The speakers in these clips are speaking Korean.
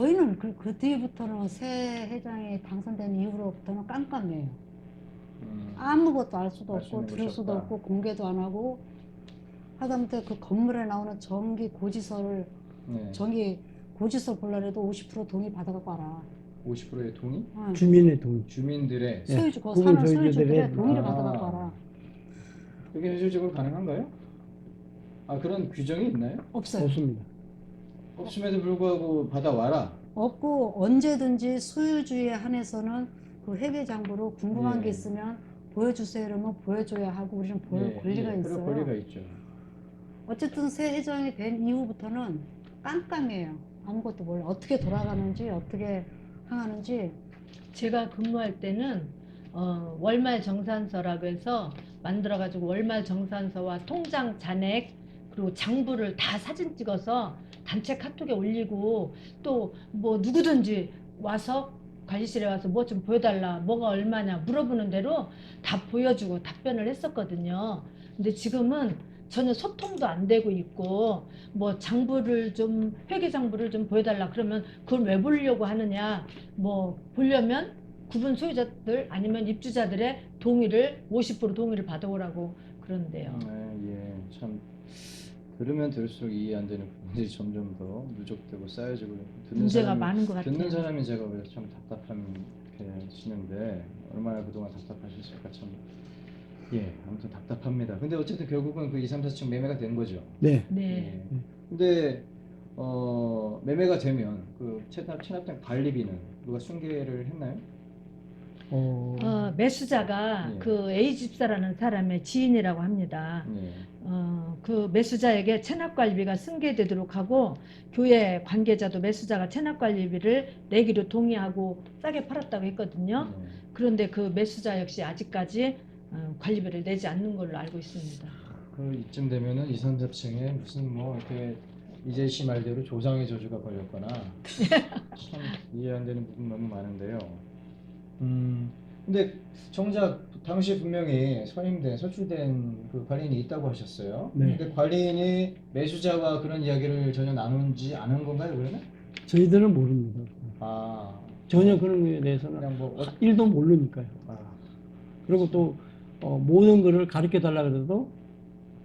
저희는 그 뒤부터는 새 회장이 당선된 이후로부터는 깜깜해요. 아무것도 알 수도 없고 말씀해 들을 수도 보셨다. 없고 공개도 안 하고 하다못해 그 건물에 나오는 전기 고지서를 네. 전기 고지서 보려고 50% 동의 받아갖고 와라. 50%의 동의? 응. 주민의 동의. 주민들의 예, 소유주, 거 구분 사는 소유주들의 소유주들의 동의를 아. 받아갖고 와라. 그게 현실적으로 가능한가요? 아, 그런 규정이 있나요? 없어요. 없습니다. 없음에도 불구하고 받아와라. 없고 언제든지 소유주에 한해서는 그 회계장부로 궁금한 예. 게 있으면 보여주세요 이러면 보여줘야 하고 우리는 보일 권리가 그럴 있어요. 권리가 있죠. 어쨌든 새 회장이 된 이후부터는 깜깜해요. 아무것도 몰라. 어떻게 돌아가는지 어떻게 항하는지. 제가 근무할 때는 월말 정산서라고 해서 만들어가지고 월말 정산서와 통장 잔액 그리고 장부를 다 사진 찍어서 단체 카톡에 올리고 또 뭐 누구든지 와서 관리실에 와서 뭐 좀 보여달라 뭐가 얼마냐 물어보는 대로 다 보여주고 답변을 했었거든요. 근데 지금은 전혀 소통도 안 되고 있고 뭐 장부를 좀 회계 장부를 좀 보여달라 그러면 그걸 왜 보려고 하느냐 뭐 보려면 구분 소유자들 아니면 입주자들의 동의를 50% 동의를 받아오라고 그런대요. 예, 참 들으면 들을수록 이해 안 되는 부분들이 점점 더 누적되고 쌓여지고 문제가 많은 것 같아요. 듣는 사람이 제가 왜 참 답답해지는데 얼마나 그동안 답답하셨을까 참. 예, 아무튼 답답합니다. 근데 어쨌든 결국은 그 2, 3, 4층 매매가 된 거죠. 네. 네. 예. 근데 매매가 되면 그 체납된 관리비는 누가 승계를 했나요? 매수자가 예. 그 A집사라는 사람의 지인이라고 합니다. 예. 그 매수자에게 체납관리비가 승계되도록 하고 교회 관계자도 매수자가 체납관리비를 내기로 동의하고 싸게 팔았다고 했거든요. 예. 그런데 그 매수자 역시 아직까지 관리비를 내지 않는 걸로 알고 있습니다. 그 이쯤 되면은 2, 3, 4층에 무슨 뭐 이렇게 이재 씨 말대로 조상의 저주가 걸렸거나 참 이해 안 되는 부분 너무 많은데요. 근데 정작 당시 분명히 선출된 그 관리인이 있다고 하셨어요. 네. 근데 관리인이 매수자와 그런 이야기를 전혀 나누지 않은 건가요, 그러면? 저희들은 모릅니다. 아, 전혀 그런 거에 대해서는 그냥 뭐 일도 모르니까요. 아, 그리고 또 모든 거를 가르쳐 달라 그래도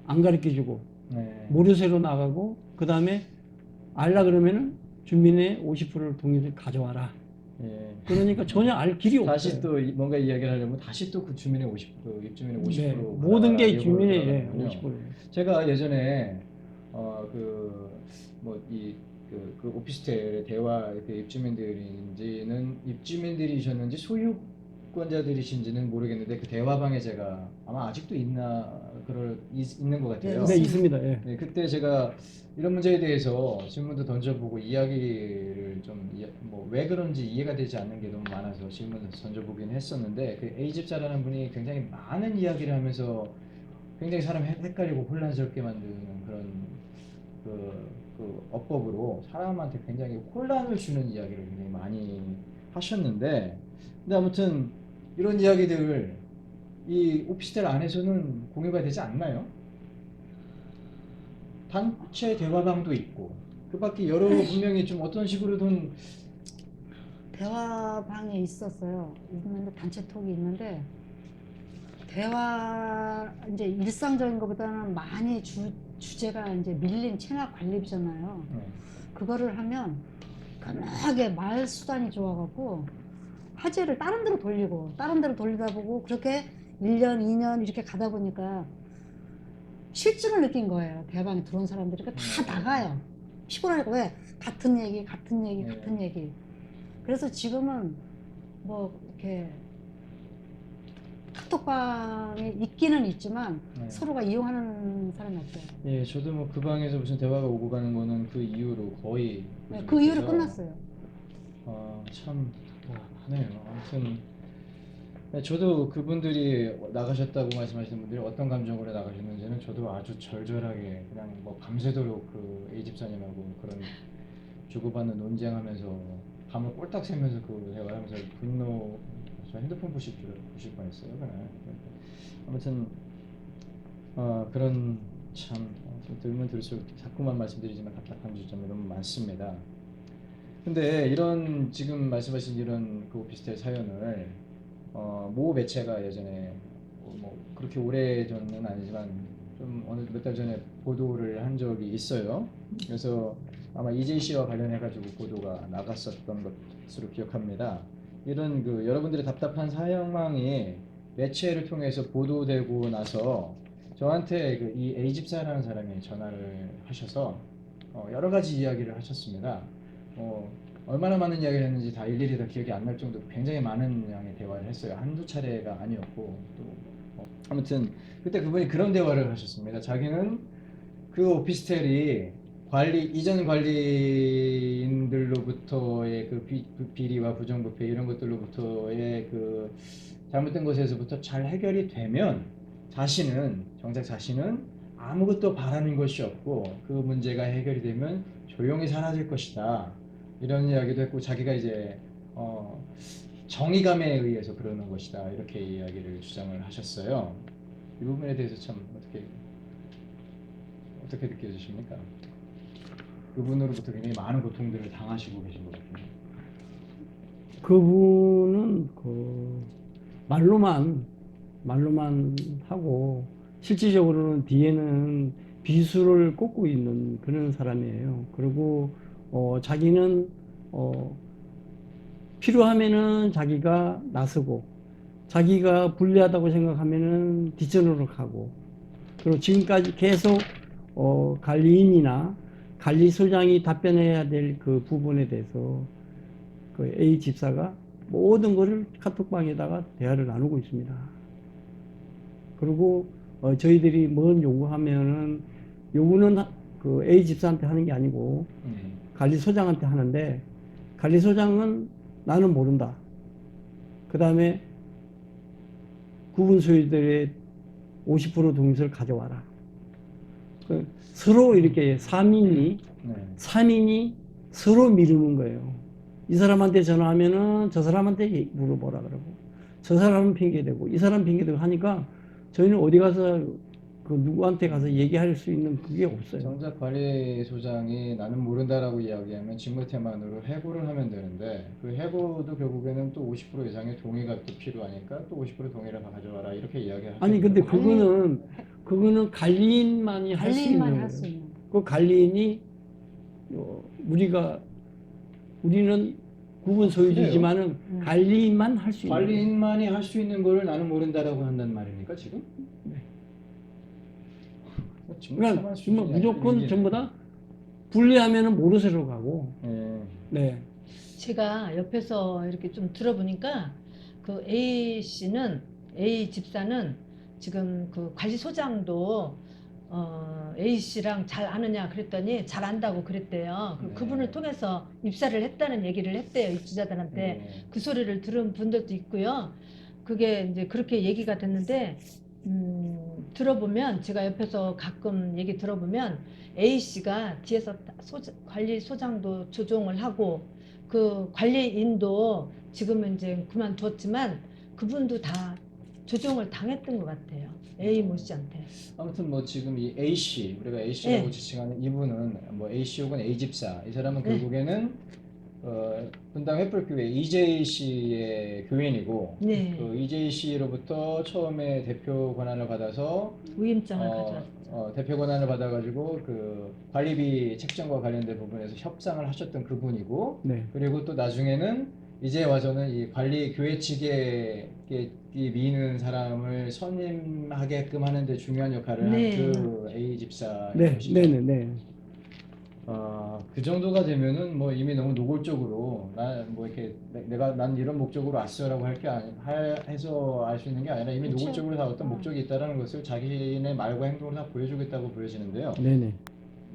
안 가르쳐 주고 네. 모르쇠로 나가고 그 다음에 알라 그러면은 주민의 50%를 동의를 가져와라. 예. 그러니까 전혀 알 길이 없어요. 다시 또 뭔가 이야기를 하려면 다시 또 그 주민의 50%, 입주민의 50% 네, 모든 게 받아라, 주민의 이걸 예, 들어가는군요. 50%예요. 제가 예전에 그 오피스텔 대화 그 입주민들이셨는지 소유권자들이신지는 모르겠는데 그 대화방에 제가 아마 아직도 있는 것 같아요. 네, 있습니다. 예. 네, 그때 제가 이런 문제에 대해서 질문도 던져보고 이야기를 좀 뭐 왜 그런지 이해가 되지 않는 게 너무 많아서 질문을 던져보긴 했었는데 그 A 집사라는 분이 굉장히 많은 이야기를 하면서 굉장히 사람 헷갈리고 혼란스럽게 만드는 그런 그 어법으로 사람한테 굉장히 혼란을 주는 이야기를 굉장히 많이 하셨는데 근데 아무튼 이런 이야기들을 이 오피스텔 안에서는 공유가 되지 않나요? 단체 대화방도 있고 그 밖에 여러 분명히 좀 어떤 식으로든 대화방에 있었어요. 있는데 단체톡이 있는데 대화 이제 일상적인 것보다는 많이 주제가 이제 밀린 체납 관리비잖아요. 그거를 하면 편하게 말 수단이 좋아갖고 화제를 다른 데로 돌리다 보고 그렇게 1년, 2년 이렇게 가다 보니까 실증을 느낀 거예요. 대방에 들어온 사람들이 다 나가요. 피곤하니까 왜? 같은 얘기. 그래서 지금은 뭐 이렇게 카톡방에 있기는 있지만 서로가 이용하는 사람이 없어요. 예, 저도 뭐 그 방에서 무슨 대화가 오고 가는 거는 그 이후로 거의 네, 그 이후로 끝났어요. 참 하네요. 아무튼 네, 저도 그분들이 나가셨다고 말씀하시는 분들이 어떤 감정으로 나가셨는지는 저도 아주 절절하게 그냥 뭐 밤새도록 그 A 집사님하고 그런 주고받는 논쟁하면서 밤을 꼴딱 새면서 그 대화하면서 분노, 저 핸드폰 부실 뻔했어요 그날. 아무튼 그런 참 들으면 들을수록 자꾸만 말씀드리지만 답답한 지점이 너무 많습니다. 근데 이런 지금 말씀하신 이런 그 오피스텔 사연을 모 매체가 예전에 뭐 그렇게 오래 전은 아니지만 좀 어느 몇 달 전에 보도를 한 적이 있어요. 그래서 아마 이재희 씨와 관련해 가지고 보도가 나갔었던 것으로 기억합니다. 이런 그 여러분들의 답답한 사연망이 매체를 통해서 보도되고 나서 저한테 그 이 A 집사라는 사람이 전화를 하셔서 여러 가지 이야기를 하셨습니다. 얼마나 많은 이야기를 했는지 다 일일이 다 기억이 안 날 정도로 굉장히 많은 양의 대화를 했어요. 한두 차례가 아니었고 또 아무튼 그때 그분이 그런 대화를 하셨습니다. 자기는 그 오피스텔이 이전 관리인들로부터의 그 비리와 부정부패 이런 것들로부터의 그 잘못된 것에서부터 잘 해결이 되면 정작 자신은 아무것도 바라는 것이 없고 그 문제가 해결이 되면 조용히 사라질 것이다. 이런 이야기도 했고 자기가 이제 정의감에 의해서 그러는 것이다. 이렇게 이야기를 주장을 하셨어요. 이 부분에 대해서 참 어떻게 느껴지십니까? 그분으로부터 굉장히 많은 고통들을 당하시고 계신 것 같아요. 그분은 그 말로만 하고 실질적으로는 뒤에는 비수를 꽂고 있는 그런 사람이에요. 그리고 자기는 필요하면은 자기가 나서고 자기가 불리하다고 생각하면은 뒷전으로 가고 그리고 지금까지 계속 관리인이나 관리소장이 답변해야 될 그 부분에 대해서 그 A 집사가 모든 것을 카톡방에다가 대화를 나누고 있습니다. 그리고 저희들이 뭔 요구하면은 요구는 그 A 집사한테 하는 게 아니고 관리소장한테 하는데 관리소장은 나는 모른다. 그 다음에 구분 소유들의 50% 동의서를 가져와라. 서로 이렇게 3인이 서로 미루는 거예요. 이 사람한테 전화하면은 저 사람한테 물어보라 그러고 저 사람은 핑계대고 이 사람 핑계대고 하니까 저희는 어디 가서 그 누구한테 가서 얘기할 수 있는 그게 없어요. 정작 관리소장이 나는 모른다라고 이야기하면 직무태만으로 해고를 하면 되는데 그 해고도 결국에는 또 50% 이상의 동의가 또 필요하니까 또 50% 동의를 가져와라 이렇게 이야기하죠. 아니 근데 그거는 관리인만이 할 수 있는 거예요. 그 관리인이 우리는 구분 소유주지만은 관리인만 할 수 있는 거예요. 관리인만이 할 수 있는 거를 나는 모른다라고 한다는 말입니까 지금? 네. 그러니까 무조건 전부 다 분리하면은 모르쇠로 가고. 네. 제가 옆에서 이렇게 좀 들어보니까 그 A 집사는 지금 그 관리소장도 A 씨랑 잘 아느냐 그랬더니 잘 안다고 그랬대요. 네. 그분을 통해서 입사를 했다는 얘기를 했대요. 입주자들한테. 그 소리를 들은 분들도 있고요. 그게 이제 그렇게 얘기가 됐는데 들어보면 제가 옆에서 가끔 얘기 들어보면 A 씨가 뒤에서 관리소장도 조종을 하고 그 관리인도 지금은 이제 그만두었지만 그분도 다 조종을 당했던 것 같아요. A 모 씨한테. 아무튼 뭐 지금 이 A 씨 우리가 A 씨라고 네. 지칭하는 이분은 뭐 A 씨 혹은 A 집사 이 사람은 네. 결국에는 분당 횃불교회 이재희 씨의 교인이고 네. 그 이재희 씨로부터 처음에 대표 권한을 받아서 위임장을 가져왔죠. 대표 권한을 받아가지고 그 관리비 책정과 관련된 부분에서 협상을 하셨던 그분이고 네. 그리고 또 나중에는 이제 와서는 이 관리 교회 측에 미는 사람을 선임하게끔 하는데 중요한 역할을 네. 한 그 A 집사인 네. 것이죠. 네. 그 정도가 되면은 뭐 이미 너무 노골적으로 난 이런 목적으로 왔어라고 해서 알 수 있는 게 아니라 이미 그쵸. 노골적으로 다 어떤 목적이 있다라는 것을 자기네 말과 행동으로 다 보여주겠다고 보여지는데요. 네네.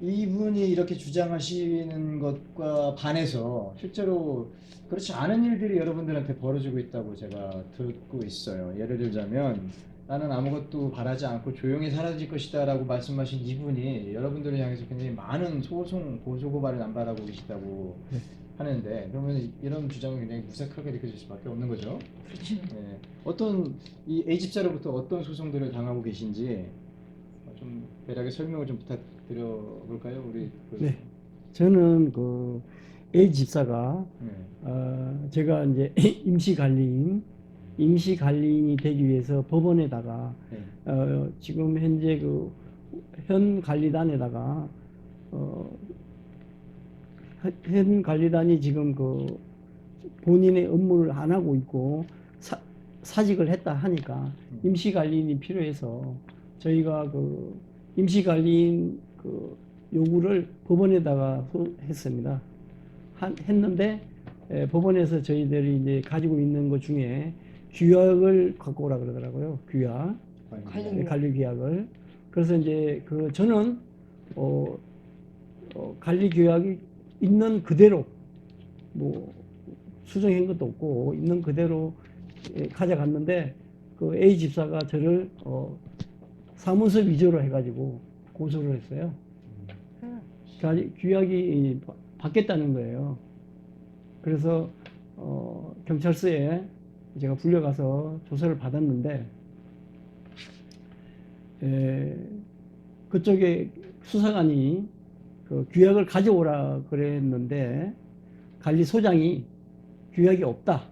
이분이 이렇게 주장하시는 것과 반해서 실제로 그렇지 않은 일들이 여러분들한테 벌어지고 있다고 제가 듣고 있어요. 예를 들자면 나는 아무것도 바라지 않고 조용히 사라질 것이다 라고 말씀하신 이분이 여러분들을 향해서 굉장히 많은 소송, 고소고발을 남발하고 계시다고 네. 하는데 그러면 이런 주장은 굉장히 무색하게 느껴질 수밖에 없는 거죠. 그렇죠. 네. 어떤 이 A 집사로부터 어떤 소송들을 당하고 계신지 좀 대략의 설명을 좀 부탁드려 볼까요? 우리 네. 저는 그 A 집사가 네. 제가 이제 임시 관리인이 되기 위해서 법원에다가 네. 지금 현재 그 현 관리단에다가 현 관리단이 지금 그 본인의 업무를 안 하고 있고 사직을 했다 하니까 임시 관리인이 필요해서 저희가 그 임시 관리인 그 요구를 법원에다가 했습니다. 했는데 법원에서 저희들이 이제 가지고 있는 것 중에 규약을 갖고 오라 그러더라고요. 규약, 관리 규약을. 그래서 이제 그 저는 관리 규약이 있는 그대로 뭐 수정한 것도 없고 있는 그대로 가져갔는데 그 A 집사가 저를 사무소 위조로 해가지고 고소를 했어요. 규약이 바뀌었다는 거예요. 그래서 경찰서에 제가 불려가서 조사를 받았는데 그쪽에 수사관이 그 규약을 가져오라 그랬는데 관리소장이 규약이 없다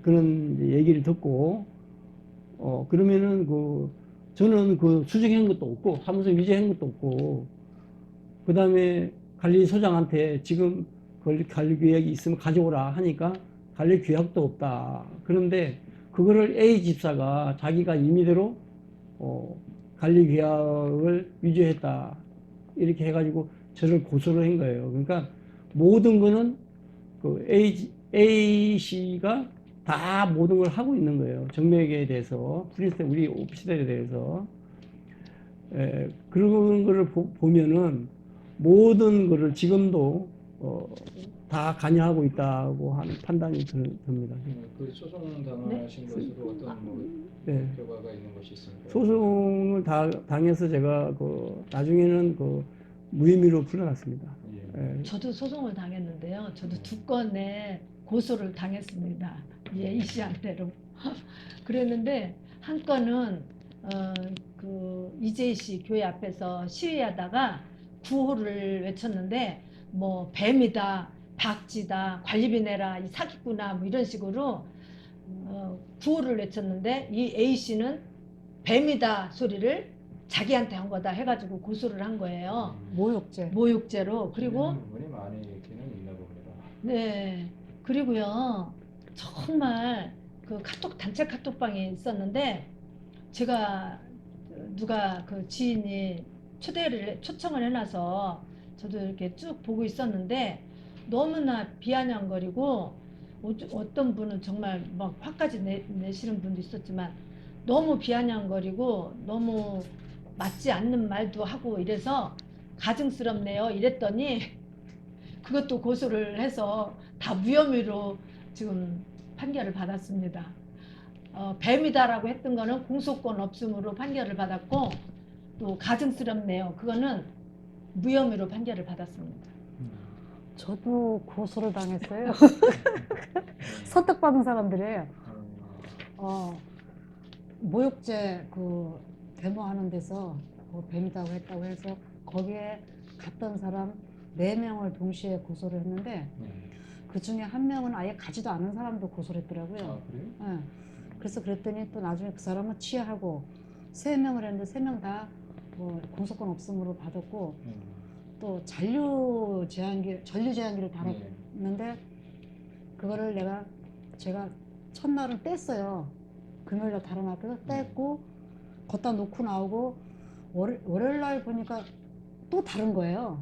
그런 얘기를 듣고 그러면은 저는 그 수정한 것도 없고 사무소 위조한 것도 없고 그 다음에 관리소장한테 지금 관리 규약이 있으면 가져오라 하니까 관리 규약도 없다. 그런데 그거를 A 집사가 자기가 임의대로 관리 규약을 위조했다. 이렇게 해가지고 저를 고소를 한 거예요. 그러니까 모든 거는 그 A 씨가 다 모든 걸 하고 있는 거예요. 정맥에 대해서, 우리 오피스텔에 대해서. 그런 거를 보면은 모든 거를 지금도 다 관여하고 있다고 하는 판단이 듭니다. 그 소송 당하신 것으로 어떤 결과가 있는 것이 있습니까? 소송을 당해서 제가 나중에는 무혐의로 풀려났습니다. 예. 저도 소송을 당했는데요. 저도 2건의 고소를 당했습니다. A 씨한테로. 그랬는데 한 건은 그 이재희 씨 교회 앞에서 시위하다가 구호를 외쳤는데 뭐 뱀이다, 박쥐다, 관리비 내라, 이 사기꾼아 뭐 이런 식으로 구호를 외쳤는데 이 A 씨는 뱀이다 소리를 자기한테 한 거다 해가지고 고소를 한 거예요. 모욕죄로. 그리고 부분이 많이 있기는 있나 봅니다. 네. 그리고요. 정말 그 단체 카톡방이 있었는데 제가 누가 그 지인이 초청을 해놔서 저도 이렇게 쭉 보고 있었는데 너무나 비아냥거리고 어떤 분은 정말 막 화까지 내시는 분도 있었지만 너무 비아냥거리고 너무 맞지 않는 말도 하고 이래서 가증스럽네요. 이랬더니 그것도 고소를 해서 다 무혐의로 지금 판결을 받았습니다. 뱀이다라고 했던 거는 공소권 없음으로 판결을 받았고 또 가증스럽네요. 그거는 무혐의로 판결을 받았습니다. 저도 고소를 당했어요. 설득받은 사람들이에요. 모욕죄 그 데모하는 데서 뱀이다고 했다고 해서 거기에 갔던 사람 4명을 동시에 고소를 했는데 그 중에 1명은 아예 가지도 않은 사람도 고소를 했더라고요. 아, 그래요? 네. 그래서 그랬더니 또 나중에 그 사람은 취하하고 3명을 했는데 3명 다 뭐 공소권 없음으로 받았고 또 전류 제한기를 달았는데 그거를 제가 첫날은 뗐어요. 금요일날 달아놨다가 뗐고 걷다 놓고 나오고 월요일날 보니까 또 다른 거예요.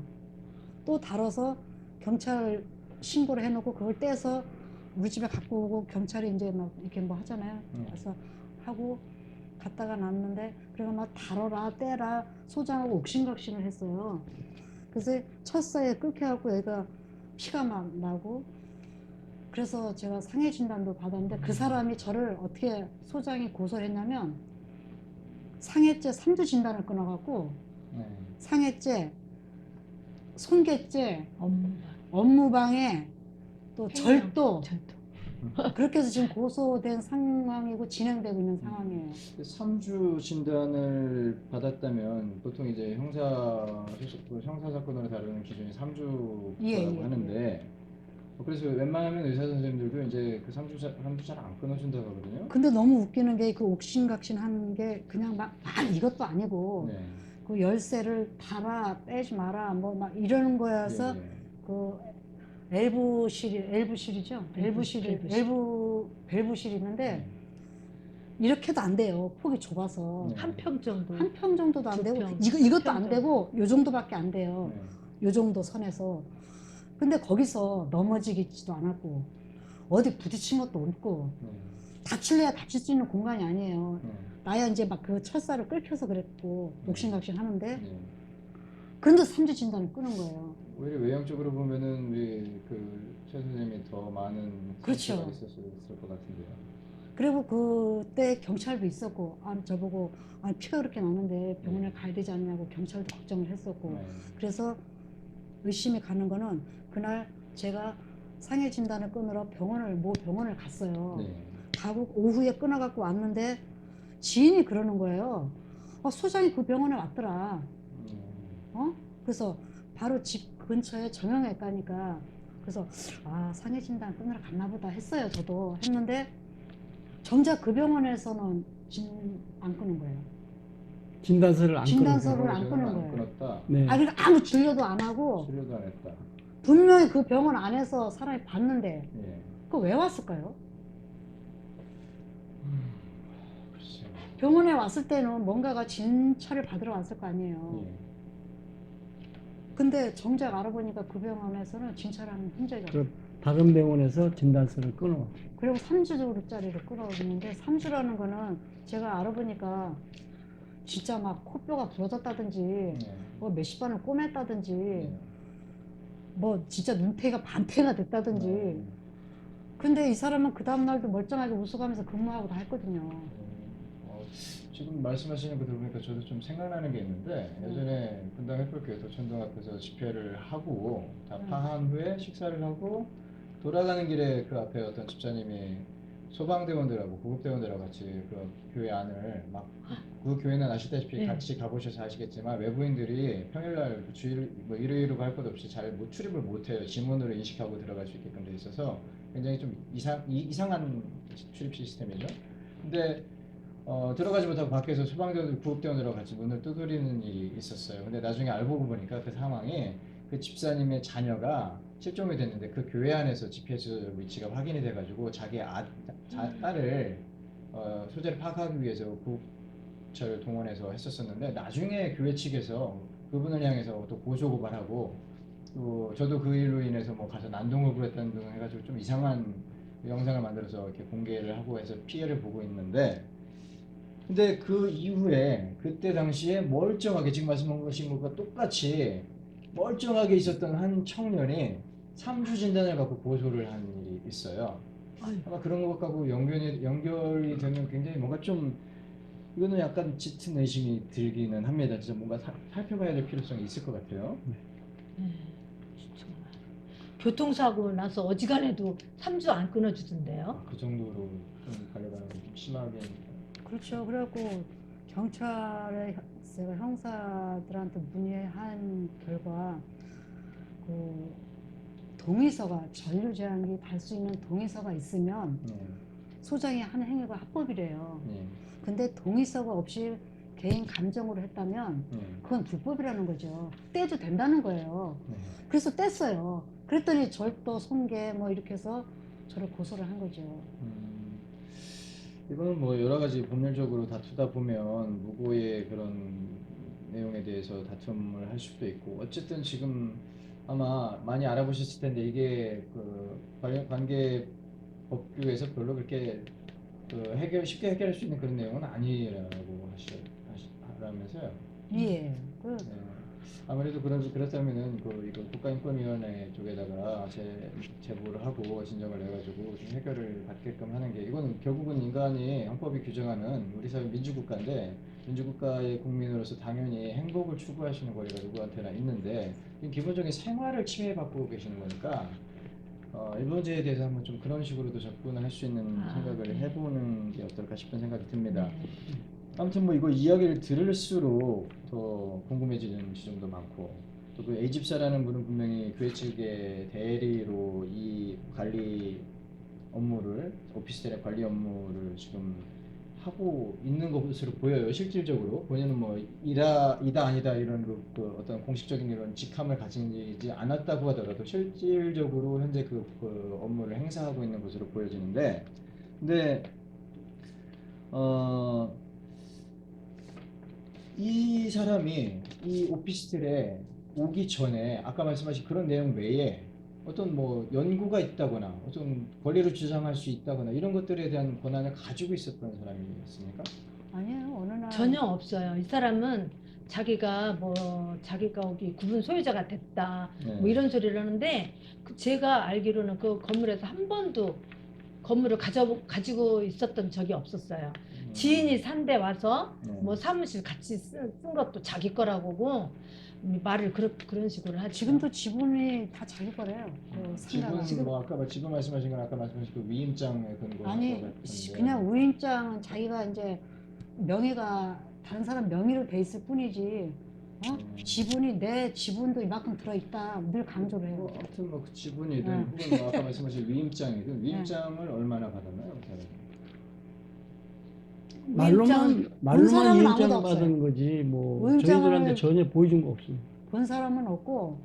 또 달아서 경찰 신고를 해놓고 그걸 떼서 우리 집에 갖고 오고 경찰이 이제 막 이렇게 뭐 하잖아요. 그래서 하고 갖다가 놨는데 그래서 막 달아라 떼라 소장하고 옥신각신을 했어요. 그래서 첫사에 끓여갖고 얘가 피가 막 나고 그래서 제가 상해 진단도 받았는데 그 사람이 저를 어떻게 소장이 고소를 했냐면 상해죄 3주 진단을 끊어갖고 상해죄, 손괴죄, 업무방해, 또 절도 그렇게 해서 지금 고소된 상황이고 진행되고 있는 상황이에요. 3주 진단을 받았다면 보통 이제 형사 사건으로 다루는 기준이 3주라고 예, 하는데 그래서 웬만하면 의사 선생님들도 이제 그 3주 잘 안 끊어준다고 하거든요. 근데 너무 웃기는 게 그 옥신각신 하는 게 그냥 막 이것도 아니고 네. 그 열쇠를 달아 빼지 마라 뭐 막 이러는 거여서 네, 네. 그 엘브실이죠. 밸브실이 있는데 이렇게도 안 돼요. 폭이 좁아서 네. 한 평 정도. 한 평 정도도 안 두 되고 평, 이것도 평 안 정도. 되고 요 정도밖에 안 돼요. 네. 요 정도 선에서. 근데 거기서 넘어지지도 않았고 어디 부딪힌 것도 없고 네. 다칠래야 다칠 수 있는 공간이 아니에요. 네. 나야 이제 막 그 철사를 끌켜서 그랬고 옥신각신 하는데 네. 그런데 3주 진단을 끊은 거예요. 오히려 외형적으로 보면은 우리 그최 선생님이 더 많은 그렇죠. 상처가 있었을 것 같은데요. 그리고 그때 경찰도 있었고 저보고 피가 그렇게 나는데 병원에 가야 되지 않냐고 경찰도 걱정을 했었고 네. 그래서 의심이 가는 거는 그날 제가 상해 진단을 끊으러 병원을 갔어요. 네. 가고 오후에 끊어갖고 왔는데 지인이 그러는 거예요. 소장이 그 병원에 왔더라. 그래서 바로 집 근처에 정형외과니까 그래서 상해 진단 끊으러 갔나 보다 했어요. 저도 했는데 정작 그 병원에서는 안 끊은 거예요. 진단서를 안 진단서를 끊어서. 안 끊은 거예요. 끊었다. 네. 그러니까 아무 진료도 안 하고 치료도 안 했다. 분명히 그 병원 안에서 사람이 봤는데 예. 그거 왜 왔을까요? 글쎄요. 병원에 왔을 때는 뭔가가 진찰을 받으러 왔을 거 아니에요. 예. 근데 정작 알아보니까 그 병원에서는 진찰하는 흔적이 없어요. 그 다른 병원에서 진단서를 끊어. 그리고 3주짜리를 끊어줬는데 3주라는 거는 제가 알아보니까 진짜 막 코뼈가 부러졌다든지 예. 뭐 몇십 번을 꼬맸다든지 예. 뭐 진짜 눈태가 반태가 됐다든지 근데 이 사람은 그 다음날도 멀쩡하게 웃어가면서 근무하고 다 했거든요. 지금 말씀하시는 거 들어보니까 저도 좀 생각나는 게 있는데 예전에 분당 햇불교회 도천동 앞에서 집회를 하고 다 파한 후에 식사를 하고 돌아가는 길에 그 앞에 어떤 집사님이 소방대원들하고 구급대원들하고 같이 그 교회 안을 막 그 교회는 아시다시피 네. 같이 가보셔서 아시겠지만 외부인들이 평일날 주일 뭐 일요일로 갈 것 없이 잘 출입을 못해요. 지문으로 인식하고 들어갈 수 있게끔 돼 있어서 굉장히 좀 이상한 출입 시스템이죠. 근데 들어가지 못하고 밖에서 소방대원들, 구급대원들하고 같이 문을 두드리는 일이 있었어요. 근데 나중에 알고 보니까 그 상황이 그 집사님의 자녀가 실종이 됐는데 그 교회 안에서 GPS 위치가 확인이 돼가지고 자기 딸을 소재를 파악하기 위해서 구급차를 동원해서 했었었는데 나중에 교회 측에서 그분을 향해서 또 고소 고발하고 또 저도 그 일로 인해서 뭐 가서 난동을 부렸다는 등 해가지고 좀 이상한 영상을 만들어서 이렇게 공개를 하고 해서 피해를 보고 있는데 근데 그 이후에 그때 당시에 멀쩡하게 지금 말씀하신 것과 똑같이 멀쩡하게 있었던 한 청년이 3주 진단을 받고 고소를 한 일이 있어요. 아마 그런 것하고 연결이 되면 굉장히 뭔가 좀 이거는 약간 짙은 의심이 들기는 합니다. 진짜 뭔가 살펴봐야 될 필요성이 있을 것 같아요. 정말. 교통사고 나서 어지간해도 3주 안 끊어주던데요. 그 정도로 좀 관리가 좀 심하게. 그렇죠. 그래갖고 경찰에 제가 형사들한테 문의한 결과 그 동의서가 전류 제한기 달 수 있는 동의서가 있으면 소장이 하는 행위가 합법이래요. 근데 동의서가 없이 개인 감정으로 했다면 그건 불법이라는 거죠. 떼도 된다는 거예요. 그래서 뗐어요. 그랬더니 절도, 손괴 뭐 이렇게 해서 저를 고소를 한 거죠. 이거는 뭐 여러 가지 법률적으로 다투다 보면 무고의 그런 내용에 대해서 다툼을 할 수도 있고 어쨌든 지금 아마 많이 알아보셨을 텐데 이게 그 관계 법규에서 별로 그렇게 그 쉽게 해결할 수 있는 그런 내용은 아니라고 하시라면서요. 예. 네. 아무래도 그렇다면은 이거 국가인권위원회 쪽에다가 제보를 하고 진정을 내가지고 좀 해결을 받게끔 하는 게 이건 결국은 인간이 헌법이 규정하는 우리 사회 민주국가인데 민주국가의 국민으로서 당연히 행복을 추구하시는 권리가 누구한테나 있는데 기본적인 생활을 침해받고 계시는 거니까 이 문제에 대해서 한번 좀 그런 식으로도 접근을 할 수 있는 아, 생각을 네. 해보는 게 어떨까 싶은 생각이 듭니다. 네. 아무튼 뭐 이거 이야기를 들을수록 더 궁금해지는 지점도 많고 또 그 A 집사라는 분은 분명히 교회 측의 대리로 이 관리 업무를 오피스텔의 관리 업무를 지금 하고 있는 것으로 보여요. 실질적으로 본인은 뭐 이다 아니다 이런 그 어떤 공식적인 이런 직함을 가지지 않았다고 하더라도 실질적으로 현재 그 업무를 행사하고 있는 것으로 보여지는데 근데 이 사람이 이 오피스텔에 오기 전에 아까 말씀하신 그런 내용 외에 어떤 뭐 연구가 있다거나 어떤 권리를 주장할 수 있다거나 이런 것들에 대한 권한을 가지고 있었던 사람이었습니까? 아니에요. 어느 날 전혀 없어요. 이 사람은 자기가 거기 구분 소유자가 됐다 네. 뭐 이런 소리를 하는데 제가 알기로는 그 건물에서 한 번도 건물을 가지고 있었던 적이 없었어요. 지인이 산데 와서 네. 뭐 사무실 같이 쓴 것도 자기 거라고 말을 그런 식으로 하죠. 지금도 지분이 다 자기 거래요. 그 상가가. 지분 뭐 아까 지분 말씀하신 건 아까 말씀하신 그 위임장에 근거 아니 그냥 우임장은 자기가 이제 명의가 다른 사람 명의로 돼 있을 뿐이지 지분이 내 지분도 이만큼 들어있다 늘 강조를 해요. 아무튼 뭐 그 지분이든 네. 혹은 뭐 아까 말씀하신 위임장이든 위임장을 얼마나 받았나요? 그 사람이? 본 말로만 사람은 아무도 위임장 없어요. 받은 거지 뭐 위임장을 저희들한테 전혀 보여준 거 없습니다. 본 사람은 없고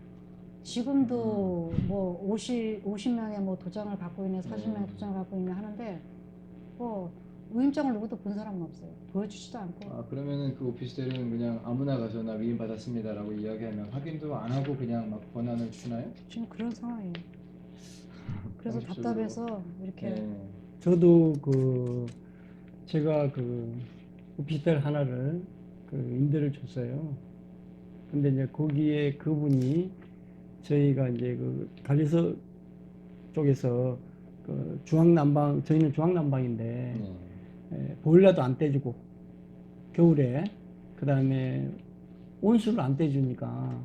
지금도 뭐 50명의 뭐 도장을 갖고 있는 40명의 도장을 갖고 있는 하는데 뭐 우임장을 누구도 본 사람은 없어요. 보여주지도 않고. 아 그러면은 그 오피스텔은 그냥 아무나 가서 나 위임 받았습니다라고 이야기하면 확인도 안 하고 그냥 막 권한을 주나요? 지금 그런 상황이에요. 그래서 공식적으로. 답답해서 이렇게 네. 저도 제가 오피스텔 하나를 임대를 줬어요. 근데 이제 거기에 그분이 저희가 이제 관리소 쪽에서 중앙난방, 저희는 중앙난방인데 네. 보일러도 안 떼주고 겨울에 그 다음에 온수를 안 떼주니까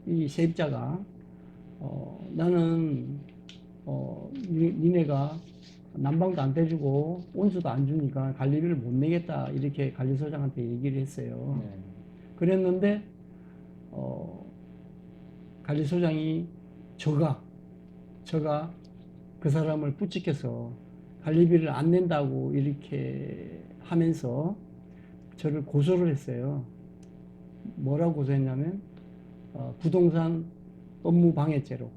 이 세입자가 나는 니네가 난방도 안 떼주고 온수도 안 주니까 관리비를 못 내겠다 이렇게 관리소장한테 얘기를 했어요. 네. 그랬는데 관리소장이 저가 그 사람을 부축해서 관리비를 안 낸다고 이렇게 하면서 저를 고소를 했어요. 뭐라고 고소했냐면 부동산 업무 방해죄로.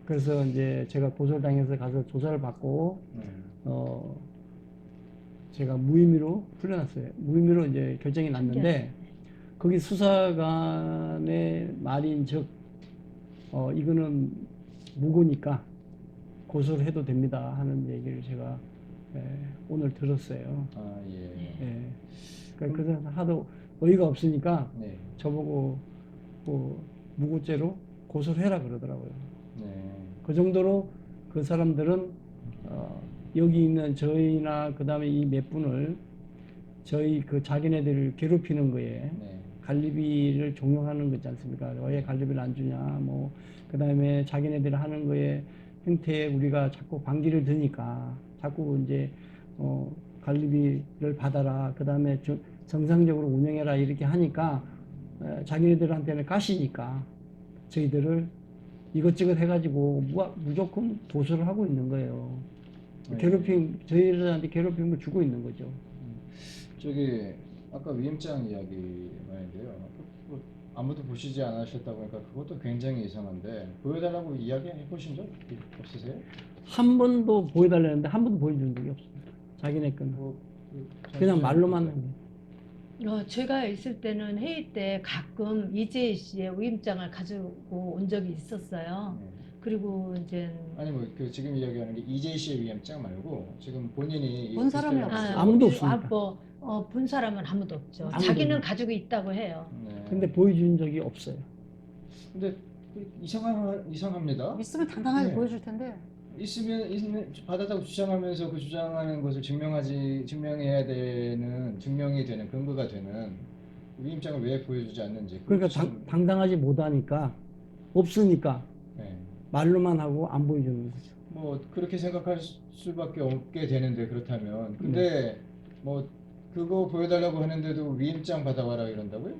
그래서 이제 제가 고소를 당해서 가서 조사를 받고 제가 무혐의로 풀려났어요. 무혐의로 이제 결정이 났는데 거기 수사관의 말인 즉 이거는 무고니까 고소를 해도 됩니다 하는 얘기를 제가 오늘 들었어요. 아 예. 예. 그래서 하도 어이가 없으니까 네. 저보고 무고죄로 고소를 해라 그러더라고요. 네. 그 정도로 그 사람들은 여기 있는 저희나 그 다음에 이 몇 분을 저희 자기네들을 괴롭히는 거에 네. 관리비를 종용하는 거 있지 않습니까? 왜 관리비를 안 주냐, 뭐, 그 다음에 자기네들 하는 거에 형태에 우리가 자꾸 방귀를 드니까 자꾸 이제, 관리비를 받아라. 그 다음에 정상적으로 운영해라. 이렇게 하니까, 자기네들한테는 가시니까 저희들을 이것저것 해가지고 무조건 고소를 하고 있는 거예요. 저희들한테 괴롭힘을 주고 있는 거죠. 저기 아까 위임장 이야기 말인데요. 뭐 아무도 보시지 않으셨다고 하니까 그것도 굉장히 이상한데 보여달라고 이야기해 보신 적 없으세요? 한 번도 보여달라는데 한 번도 보여준 적이 없습니다. 자기네 건. 그냥 말로만 하는 거예요. 제가 있을 때는 회의 때 가끔 이재희 씨의 위임장을 가지고 온 적이 있었어요. 네. 그리고 이제 아니 뭐 지금 이야기하는 게 이재희 씨의 위임장 말고 지금 본인이 이 본 사람이 오피스텔- 없어요. 아무도 없습니다. 본 사람은 아무도 없죠. 아무도 자기는 없죠. 가지고 있다고 해요. 네. 근데 보여준 적이 없어요. 근데 이상합니다. 있으면 당당하게 네. 보여줄 텐데 있으면 받았다고 주장하면서 그 주장하는 것을 증명이 되는 근거가 되는 위임장을 왜 보여주지 않는지. 그러니까 참- 당당하지 못하니까 없으니까 네. 말로만 하고 안 보여주는 거죠. 뭐 그렇게 생각할 수밖에 없게 되는데 그렇다면 근데 뭐 그거 보여달라고 하는데도 위임장 받아와라 이런다고요?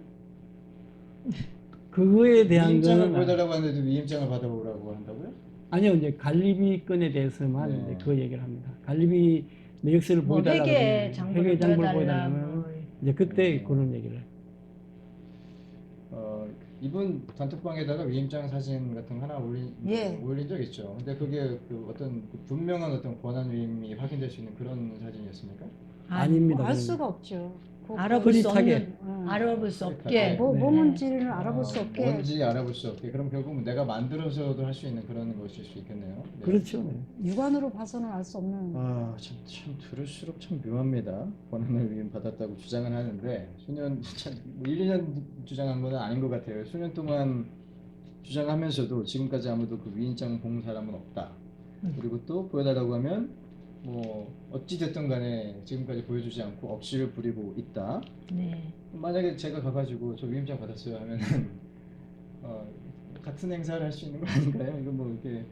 그거에 대한 위임장을 거는 보여달라고 하는데도 위임장을 받아오라고 한다고요? 아니요, 이제 갈리비 건에 대해서만 네. 이제 그 얘기를 합니다. 갈리비 내역서를 뭐 보여달라고 회계 그러면 장부를 회계 장부를 보여달라. 보여달라면 뭐. 이제 그때 네. 그런 얘기를 해요. 이분 단톡방에다가 위임장 사진 같은 거 하나 예. 올린 적 있죠. 근데 그게 그 어떤 그 분명한 어떤 권한 위임이 확인될 수 있는 그런 사진이었습니까? 아닙니다. 알 그건. 수가 없죠. 알아볼 수 흐릿하게. 없는, 알아볼 수 그러니까 없게. 네. 뭐 네. 뭔지를 알아볼 수 없게. 뭔지 알아볼 수 없게. 그럼 결국은 내가 만들어서도 할 수 있는 그런 것일 수 있겠네요. 네. 그렇죠. 네. 육안으로 봐서는 알 수 없는. 참 들을수록 참 묘합니다. 권한을 위임 받았다고 주장은 하는데 수년 참 1, 2년 주장한 건 아닌 것 같아요. 수년 동안 주장하면서도 지금까지 아무도 그 위임장 본 사람은 없다. 그리고 또 보여달라고 하면 뭐 어찌 됐든 간에 지금까지 보여주지 않고 억지를 부리고 있다. 네. 만약에 제가 가가지고 저 위임장 받았어요 하면은 같은 행사를 할 수 있는 거 아닌가요? 이거 뭐 이렇게